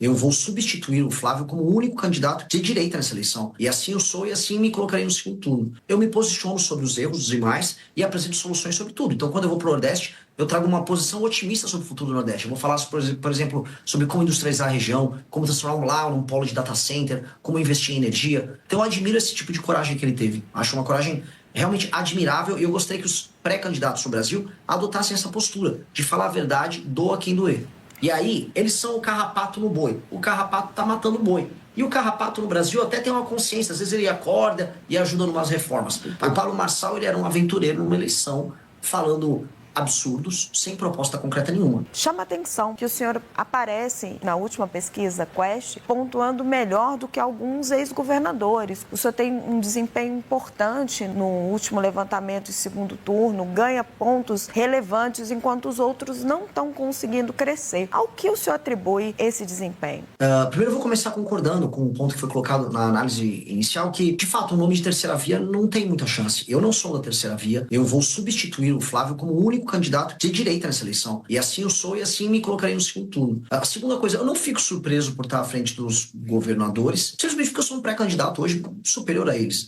Eu vou substituir o Flávio como o único candidato de direita nessa eleição. E assim eu sou e assim me colocarei no segundo turno. Eu me posiciono sobre os erros dos demais e apresento soluções sobre tudo. Então, quando eu vou para o Nordeste, eu trago uma posição otimista sobre o futuro do Nordeste. Eu vou falar, por exemplo, sobre como industrializar a região, como transformar lá num polo de data center, como investir em energia. Então, eu admiro esse tipo de coragem que ele teve. Acho uma coragem realmente admirável e eu gostaria que os pré-candidatos do Brasil adotassem essa postura de falar a verdade, doa quem doer. E aí, eles são o carrapato no boi. O carrapato tá matando o boi. E o carrapato no Brasil até tem uma consciência. Às vezes ele acorda e ajuda em umas reformas. O Paulo Marçal, ele era um aventureiro numa eleição, falando absurdos, sem proposta concreta nenhuma. Chama atenção que o senhor aparece na última pesquisa Quest pontuando melhor do que alguns ex-governadores. O senhor tem um desempenho importante no último levantamento de segundo turno, ganha pontos relevantes, enquanto os outros não estão conseguindo crescer. Ao que o senhor atribui esse desempenho? Primeiro eu vou começar concordando com o ponto que foi colocado na análise inicial, que, de fato, o nome de terceira via não tem muita chance. Eu não sou da terceira via, eu vou substituir o Flávio como o único candidato de direita nessa eleição. E assim eu sou e assim me colocarei no segundo turno. A segunda coisa, eu não fico surpreso por estar à frente dos governadores, simplesmente porque eu sou um pré-candidato hoje superior a eles.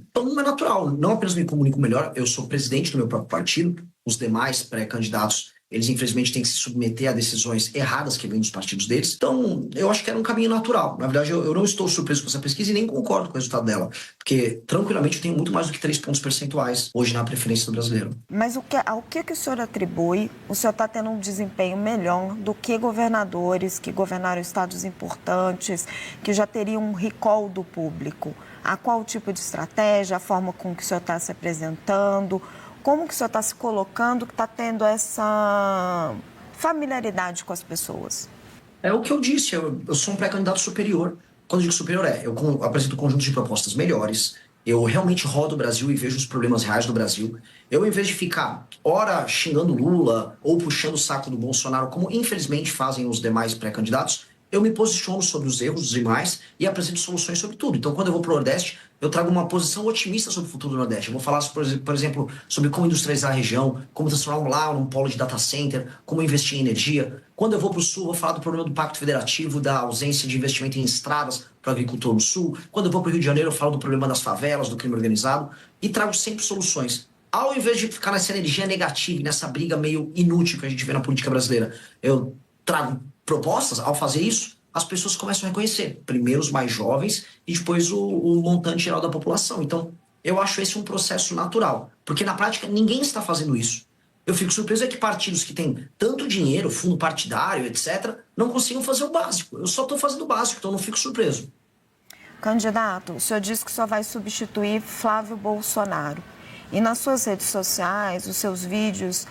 Então é natural, não apenas me comunico melhor, eu sou presidente do meu próprio partido, os demais pré-candidatos eles, infelizmente, têm que se submeter a decisões erradas que vêm dos partidos deles. Então, eu acho que era um caminho natural. Na verdade, eu não estou surpreso com essa pesquisa e nem concordo com o resultado dela. Porque, tranquilamente, eu tenho muito mais do que 3 pontos percentuais hoje na preferência do brasileiro. Mas ao que o senhor atribui? O senhor está tendo um desempenho melhor do que governadores que governaram estados importantes, que já teriam um recall do público? A qual tipo de estratégia, a forma com que o senhor está se apresentando? Como que o senhor está se colocando, que está tendo essa familiaridade com as pessoas? É o que eu disse, eu sou um pré-candidato superior. Quando eu digo superior eu apresento um conjunto de propostas melhores, eu realmente rodo o Brasil e vejo os problemas reais do Brasil. Eu, em vez de ficar, ora, xingando Lula ou puxando o saco do Bolsonaro, como infelizmente fazem os demais pré-candidatos, eu me posiciono sobre os erros dos demais e apresento soluções sobre tudo. Então, quando eu vou para o Nordeste, eu trago uma posição otimista sobre o futuro do Nordeste. Eu vou falar, por exemplo, sobre como industrializar a região, como transformar lá num polo de data center, como investir em energia. Quando eu vou para o Sul, eu vou falar do problema do Pacto Federativo, da ausência de investimento em estradas para o agricultor no Sul. Quando eu vou para o Rio de Janeiro, eu falo do problema das favelas, do crime organizado e trago sempre soluções. Ao invés de ficar nessa energia negativa, nessa briga meio inútil que a gente vê na política brasileira, eu trago propostas. Ao fazer isso, as pessoas começam a reconhecer. Primeiro os mais jovens e depois o montante geral da população. Então, eu acho esse um processo natural. Porque, na prática, ninguém está fazendo isso. Eu fico surpreso que partidos que têm tanto dinheiro, fundo partidário, etc., não consigam fazer o básico. Eu só estou fazendo o básico, então não fico surpreso. Candidato, o senhor disse que só vai substituir Flávio Bolsonaro. E nas suas redes sociais, os seus vídeos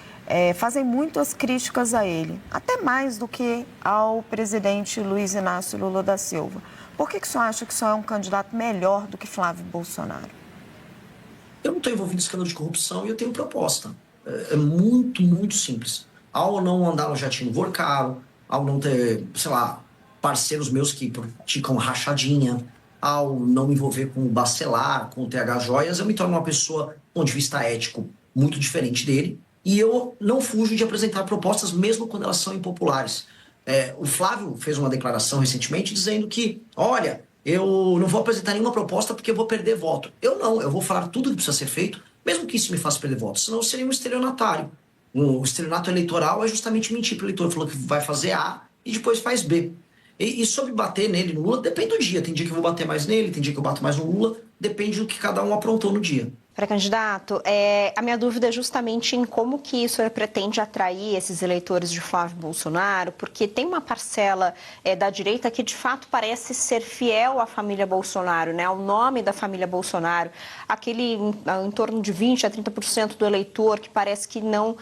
fazem muitas críticas a ele, até mais do que ao presidente Luiz Inácio Lula da Silva. Por que o senhor acha que só é um candidato melhor do que Flávio Bolsonaro? Eu não estou envolvido em escândalo de corrupção e eu tenho proposta. É muito, muito simples. Ao não andar no jatinho voar caro, ao não ter, sei lá, parceiros meus que praticam rachadinha, ao não me envolver com o Bacelar, com o TH Joias, eu me torno uma pessoa, do ponto de vista ético, muito diferente dele. E eu não fujo de apresentar propostas, mesmo quando elas são impopulares. O Flávio fez uma declaração recentemente dizendo que, olha, eu não vou apresentar nenhuma proposta porque eu vou perder voto. Eu não, eu vou falar tudo que precisa ser feito, mesmo que isso me faça perder voto, senão eu seria um estelionatário. O estelionato eleitoral é justamente mentir para o eleitor. Falou que vai fazer A e depois faz B. E sobre bater nele, no Lula, depende do dia. Tem dia que eu vou bater mais nele, tem dia que eu bato mais no Lula, depende do que cada um aprontou no dia. Pré-candidato, a minha dúvida é justamente em como que isso pretende atrair esses eleitores de Flávio Bolsonaro, porque tem uma parcela da direita que de fato parece ser fiel à família Bolsonaro, né, ao nome da família Bolsonaro, aquele em torno de 20% a 30% do eleitor que parece que não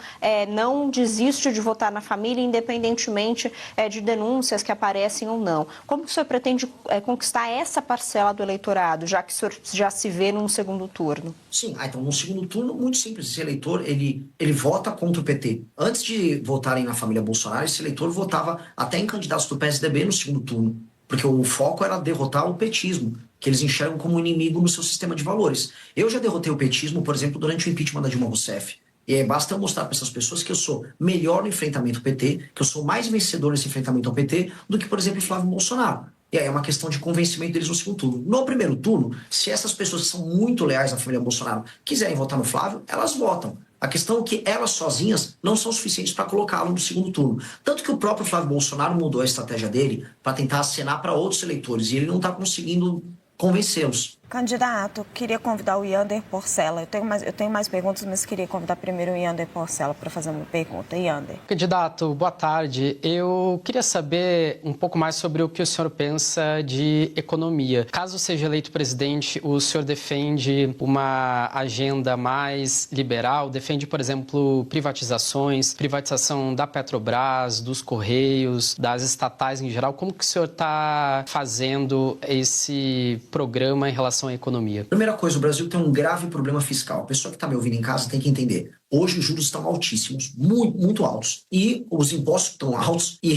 desiste de votar na família, independentemente de denúncias que aparecem ou não. Como que o senhor pretende conquistar essa parcela do eleitorado, já que o senhor já se vê num segundo turno? Sim, então no segundo turno, muito simples. Esse eleitor, ele vota contra o PT. Antes de votarem na família Bolsonaro, esse eleitor votava até em candidatos do PSDB no segundo turno. Porque o foco era derrotar o petismo, que eles enxergam como inimigo no seu sistema de valores. Eu já derrotei o petismo, por exemplo, durante o impeachment da Dilma Rousseff. E aí basta eu mostrar para essas pessoas que eu sou melhor no enfrentamento ao PT, que eu sou mais vencedor nesse enfrentamento ao PT do que, por exemplo, o Flávio Bolsonaro. E aí é uma questão de convencimento deles no segundo turno. No primeiro turno, se essas pessoas que são muito leais à família Bolsonaro quiserem votar no Flávio, elas votam. A questão é que elas sozinhas não são suficientes para colocá-lo no segundo turno. Tanto que o próprio Flávio Bolsonaro mudou a estratégia dele para tentar acenar para outros eleitores e ele não está conseguindo convencê-los. Candidato, queria convidar o Yander Porcela. Eu tenho mais perguntas, mas queria convidar primeiro o Yander Porcela para fazer uma pergunta. Yander. Candidato, boa tarde. Eu queria saber um pouco mais sobre o que o senhor pensa de economia. Caso seja eleito presidente, o senhor defende uma agenda mais liberal? Defende, por exemplo, privatizações, privatização da Petrobras, dos Correios, das estatais em geral? Como que o senhor está fazendo esse programa em relação à economia? Primeira coisa, o Brasil tem um grave problema fiscal. A pessoa que está me ouvindo em casa tem que entender. Hoje os juros estão altíssimos, muito, muito altos. E os impostos estão altos e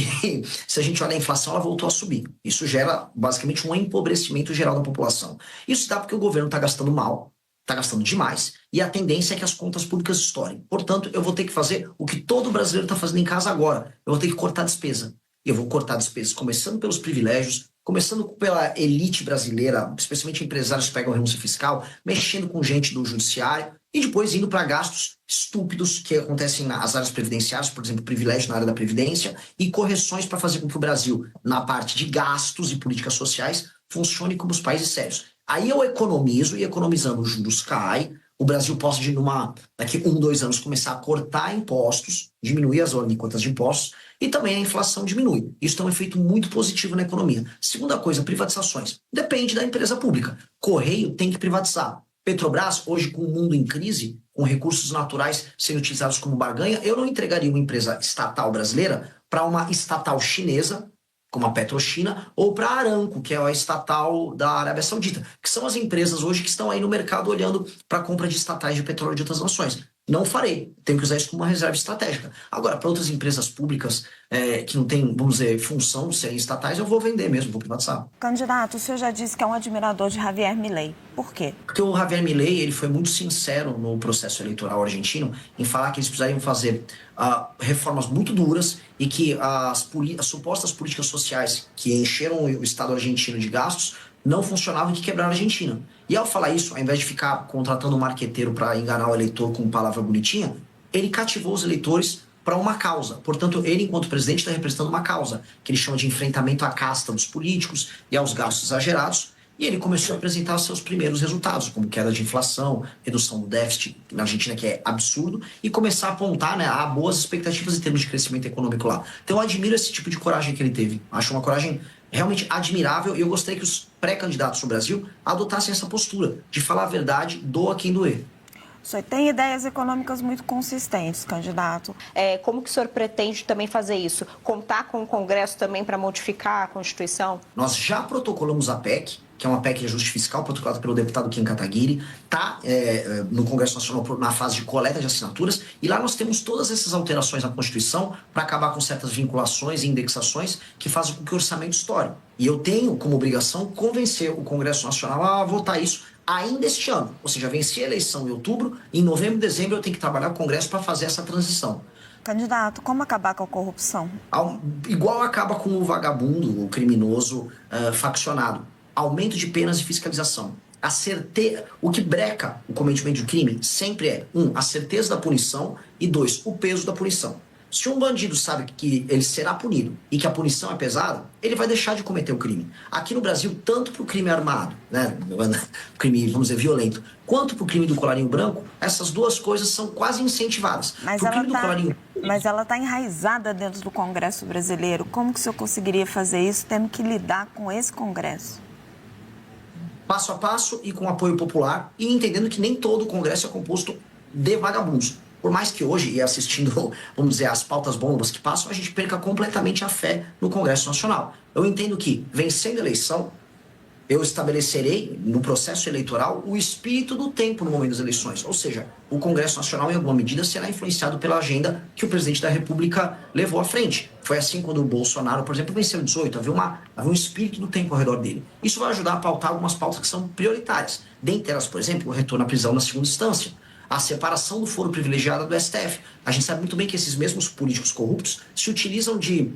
se a gente olha a inflação, ela voltou a subir. Isso gera basicamente um empobrecimento geral da população. Isso dá porque o governo está gastando mal, está gastando demais e a tendência é que as contas públicas estourem. Portanto, eu vou ter que fazer o que todo brasileiro está fazendo em casa agora. Eu vou ter que cortar despesa. E eu vou cortar despesas começando pelos privilégios, começando pela elite brasileira, especialmente empresários que pegam renúncia fiscal, mexendo com gente do judiciário e depois indo para gastos estúpidos que acontecem nas áreas previdenciárias, por exemplo, privilégio na área da previdência e correções para fazer com que o Brasil, na parte de gastos e políticas sociais, funcione como os países sérios. Aí eu economizo e economizando os juros cai, o Brasil pode, daqui 1-2 anos, começar a cortar impostos, diminuir as alíquotas de impostos, e também a inflação diminui. Isso tem um efeito muito positivo na economia. Segunda coisa, privatizações. Depende da empresa pública. Correio tem que privatizar. Petrobras, hoje com o mundo em crise, com recursos naturais sendo utilizados como barganha, eu não entregaria uma empresa estatal brasileira para uma estatal chinesa, como a PetroChina, ou para a Aramco, que é a estatal da Arábia Saudita, que são as empresas hoje que estão aí no mercado olhando para a compra de estatais de petróleo de outras nações. Não farei, tenho que usar isso como uma reserva estratégica. Agora, para outras empresas públicas que não têm, vamos dizer, função de serem estatais, eu vou vender mesmo, vou privatizar. Candidato, o senhor já disse que é um admirador de Javier Milei. Por quê? Porque o Javier Milei ele foi muito sincero no processo eleitoral argentino em falar que eles precisariam fazer reformas muito duras e que as supostas políticas sociais que encheram o Estado argentino de gastos não funcionavam e que quebraram a Argentina. E ao falar isso, ao invés de ficar contratando um marqueteiro para enganar o eleitor com palavra bonitinha, ele cativou os eleitores para uma causa. Portanto, ele, enquanto presidente, está representando uma causa, que ele chama de enfrentamento à casta dos políticos e aos gastos exagerados, e ele começou a apresentar os seus primeiros resultados, como queda de inflação, redução do déficit na Argentina, que é absurdo, e começar a apontar a boas expectativas em termos de crescimento econômico lá. Então eu admiro esse tipo de coragem que ele teve. Acho uma coragem realmente admirável e eu gostaria que os pré-candidatos do Brasil adotassem essa postura de falar a verdade, doa quem doer. O senhor tem ideias econômicas muito consistentes, candidato. Como que o senhor pretende também fazer isso? Contar com o Congresso também para modificar a Constituição? Nós já protocolamos a PEC, que é uma PEC de ajuste fiscal, protocolada pelo deputado Kim Kataguiri, está no Congresso Nacional na fase de coleta de assinaturas, e lá nós temos todas essas alterações na Constituição para acabar com certas vinculações e indexações que fazem com que o orçamento estoure. E eu tenho como obrigação convencer o Congresso Nacional a votar isso ainda este ano. Ou seja, venci a eleição em outubro, e em novembro e dezembro eu tenho que trabalhar com o Congresso para fazer essa transição. Candidato, como acabar com a corrupção? Igual acaba com o vagabundo, o criminoso faccionado. Aumento de penas e fiscalização. O que breca o cometimento de crime sempre é, a certeza da punição e 2, o peso da punição. Se um bandido sabe que ele será punido e que a punição é pesada, ele vai deixar de cometer o crime. Aqui no Brasil, tanto para o crime armado, crime, vamos dizer, violento, quanto para o crime do colarinho branco, essas duas coisas são quase incentivadas. Mas ela está enraizada dentro do Congresso brasileiro. Como que o senhor conseguiria fazer isso tendo que lidar com esse Congresso? Passo a passo e com apoio popular, e entendendo que nem todo o Congresso é composto de vagabundos. Por mais que hoje, e assistindo, vamos dizer, as pautas bombas que passam, a gente perca completamente a fé no Congresso Nacional. Eu entendo que, vencendo a eleição, eu estabelecerei, no processo eleitoral, o espírito do tempo no momento das eleições. Ou seja, o Congresso Nacional, em alguma medida, será influenciado pela agenda que o presidente da República levou à frente. Foi assim quando o Bolsonaro, por exemplo, venceu em 18, havia um espírito do tempo ao redor dele. Isso vai ajudar a pautar algumas pautas que são prioritárias. Dentre elas, por exemplo, o retorno à prisão na segunda instância. a separação do foro privilegiado do STF. A gente sabe muito bem que esses mesmos políticos corruptos se utilizam de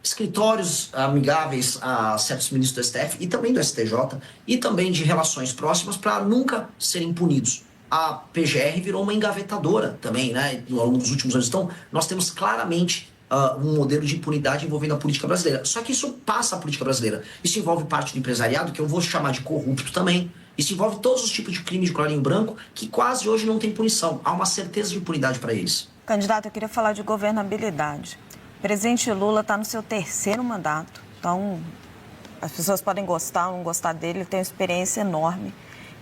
escritórios amigáveis a certos ministros do STF e também do STJ e também de relações próximas para nunca serem punidos. A PGR virou uma engavetadora também, né, ao longo dos últimos anos. Então, nós temos claramente um modelo de impunidade envolvendo a política brasileira. Só que isso passa a política brasileira. Isso envolve parte do empresariado, que eu vou chamar de corrupto também. Isso envolve todos os tipos de crimes de colarinho branco que quase hoje não tem punição. Há uma certeza de impunidade para eles. Candidato, eu queria falar de governabilidade. O presidente Lula está no seu 3º mandato, então as pessoas podem gostar ou não gostar dele, ele tem uma experiência enorme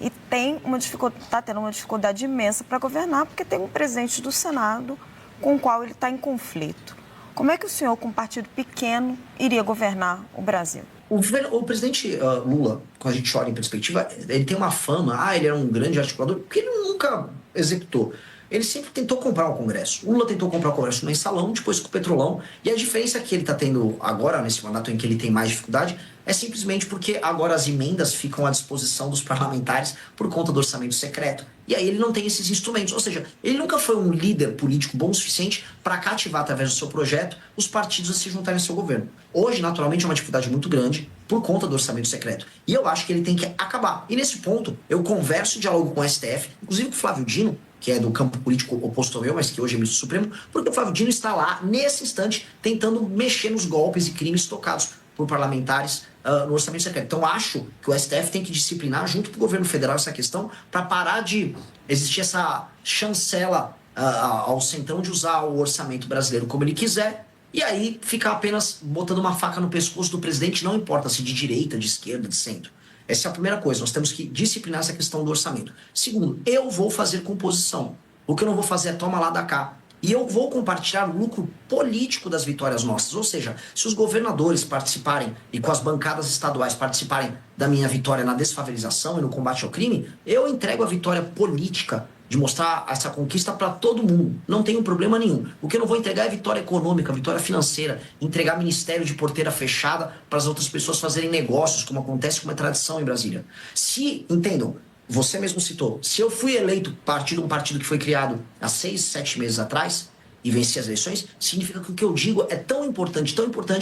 e está tendo uma dificuldade imensa para governar, porque tem um presidente do Senado com o qual ele está em conflito. Como é que o senhor, com um partido pequeno, iria governar o Brasil? O presidente Lula, quando a gente olha em perspectiva, ele tem uma fama, ele era um grande articulador, porque ele nunca executou. Ele sempre tentou comprar o Congresso. O Lula tentou comprar o Congresso no mensalão, depois com o Petrolão. E a diferença que ele está tendo agora, nesse mandato em que ele tem mais dificuldade, é simplesmente porque agora as emendas ficam à disposição dos parlamentares por conta do orçamento secreto. E aí ele não tem esses instrumentos. Ou seja, ele nunca foi um líder político bom o suficiente para cativar, através do seu projeto, os partidos a se juntarem ao seu governo. Hoje, naturalmente, é uma dificuldade muito grande por conta do orçamento secreto. E eu acho que ele tem que acabar. E nesse ponto, eu converso e dialogo com o STF, inclusive com o Flávio Dino, que é do campo político oposto ao meu, mas que hoje é ministro supremo, porque o Flávio Dino está lá, nesse instante, tentando mexer nos golpes e crimes tocados por parlamentares no orçamento secreto. Então, acho que o STF tem que disciplinar, junto com o governo federal, essa questão, para parar de existir essa chancela ao centrão de usar o orçamento brasileiro como ele quiser, e aí ficar apenas botando uma faca no pescoço do presidente, não importa se de direita, de esquerda, de centro. Essa é a primeira coisa, nós temos que disciplinar essa questão do orçamento. Segundo, eu vou fazer composição. O que eu não vou fazer é toma lá da cá. E eu vou compartilhar o lucro político das vitórias nossas. Ou seja, se os governadores participarem e com as bancadas estaduais participarem da minha vitória na desfavelização e no combate ao crime, eu entrego a vitória política de mostrar essa conquista para todo mundo. Não tem problema nenhum. O que eu não vou entregar é vitória econômica, vitória financeira, entregar ministério de porteira fechada para as outras pessoas fazerem negócios, como acontece com uma tradição em Brasília. Se, entendam, você mesmo citou, se eu fui eleito um partido que foi criado há 6, 7 meses atrás e venci as eleições, significa que o que eu digo é tão importante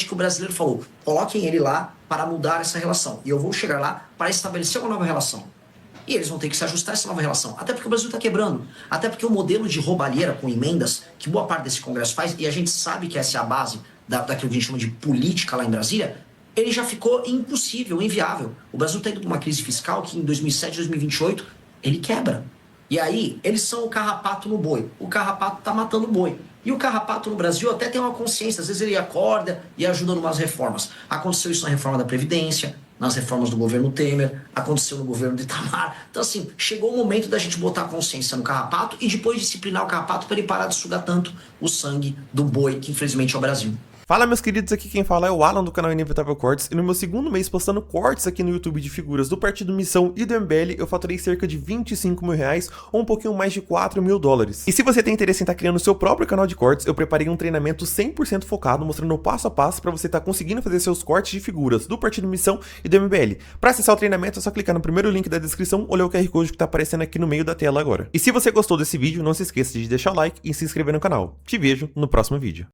que o brasileiro falou, coloquem ele lá para mudar essa relação. E eu vou chegar lá para estabelecer uma nova relação. E eles vão ter que se ajustar a essa nova relação. Até porque o Brasil está quebrando. Até porque o modelo de roubalheira com emendas, que boa parte desse Congresso faz, e a gente sabe que essa é a base daquilo que a gente chama de política lá em Brasília, ele já ficou impossível, inviável. O Brasil está indo para uma crise fiscal que em 2007, 2028, ele quebra. E aí, eles são o carrapato no boi. O carrapato está matando o boi. E o carrapato no Brasil até tem uma consciência. Às vezes ele acorda e ajuda em umas reformas. Aconteceu isso na reforma da Previdência, nas reformas do governo Temer, aconteceu no governo de Itamar. Então, assim, chegou o momento da gente botar a consciência no carrapato e depois disciplinar o carrapato para ele parar de sugar tanto o sangue do boi, que infelizmente é o Brasil. Fala, meus queridos, aqui quem fala é o Alan do canal Inevitável Cortes, e no meu segundo mês postando cortes aqui no YouTube de figuras do Partido Missão e do MBL, eu faturei cerca de 25 mil reais, ou um pouquinho mais de 4 mil dólares. E se você tem interesse em estar criando o seu próprio canal de cortes, eu preparei um treinamento 100% focado, mostrando o passo a passo para você estar conseguindo fazer seus cortes de figuras do Partido Missão e do MBL. Para acessar o treinamento é só clicar no primeiro link da descrição ou ler o QR Code que está aparecendo aqui no meio da tela agora. E se você gostou desse vídeo, não se esqueça de deixar o like e se inscrever no canal. Te vejo no próximo vídeo.